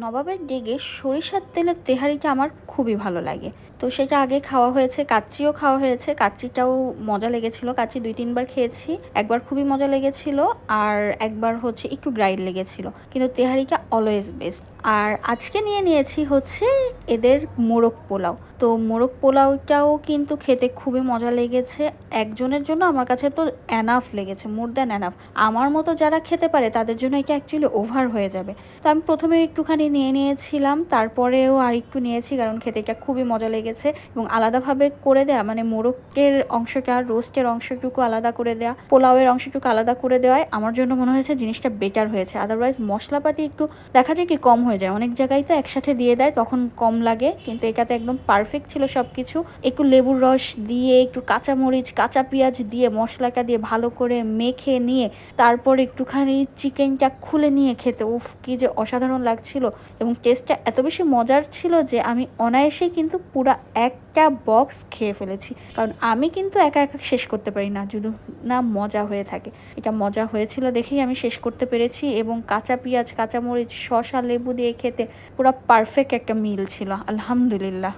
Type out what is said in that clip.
নবাবের ডেগে সরিষার তেলের তেহারিটা আমার খুবই ভালো লাগে। তো সেটা আগে খাওয়া হয়েছে, কাচ্চিও খাওয়া হয়েছে। কাচ্চিটাও মজা লেগেছিল। কাচ্চি ২-৩ বার খেয়েছি। একবার খুবই মজা লেগেছিল, আর একবার হচ্ছে একটু ড্রাই লেগেছিল। কিন্তু তেহারিটা অলওয়েজ বেস্ট। আর আজকে নিয়েছি হচ্ছে এদের মোরগ পোলাও। তো মোরগ পোলাওটাও কিন্তু খেতে খুবই মজা লেগেছে। একজনের জন্য আমার কাছে তো এনাফ লেগেছে, মোর দ্যান এনাফ। আমার মতো যারা খেতে পারে তাদের জন্য এটা অ্যাকচুয়ালি ওভার হয়ে যাবে। তো আমি প্রথমে একটুখানি নিয়েছিলাম, তারপরেও আর একটু নিয়েছি কারণ খেতে এটা খুবই মজা লেগেছে। এবং আলাদাভাবে করে দেয়া, মানে মোরগের অংশটা, রোস্টের অংশটুকু আলাদা করে দেয়া, পোলাওয়ের অংশটুকু আলাদা করে দেওয়ায় আমার জন্য মনে হয়েছে জিনিসটা বেটার হয়েছে। আদারওয়াইজ মশলাপাতি একটু দেখা যায় কি কম হয়ে যায়, অনেক জায়গায় তো একসাথে দিয়ে দেয় তখন কম লাগে, কিন্তু এটাতে একদম পারফেক্ট ছিল সব কিছু। একটু লেবুর রস দিয়ে, একটু কাঁচামরিচ, কাঁচা পেঁয়াজ দিয়ে, মশলাটা দিয়ে ভালো করে মেখে নিয়ে তারপর একটুখানি চিকেনটা খুলে নিয়ে খেতে, উফ কি যে অসাধারণ লাগছিল। এবং টেস্টটা এত বেশি মজার ছিল যে আমি অনায়াসেই কিন্তু পুরা একটা বক্স খেয়ে ফেলেছি। কারণ আমি কিন্তু একা একা শেষ করতে পারি না যদি না মজা হয়ে থাকে। এটা মজা হয়েছিল দেখেই আমি শেষ করতে পেরেছি। এবং কাঁচা পেঁয়াজ, কাঁচামরিচ, শসা, লেবু দিয়ে খেতে পুরা পারফেক্ট একটা মিল ছিল, আলহামদুলিল্লাহ।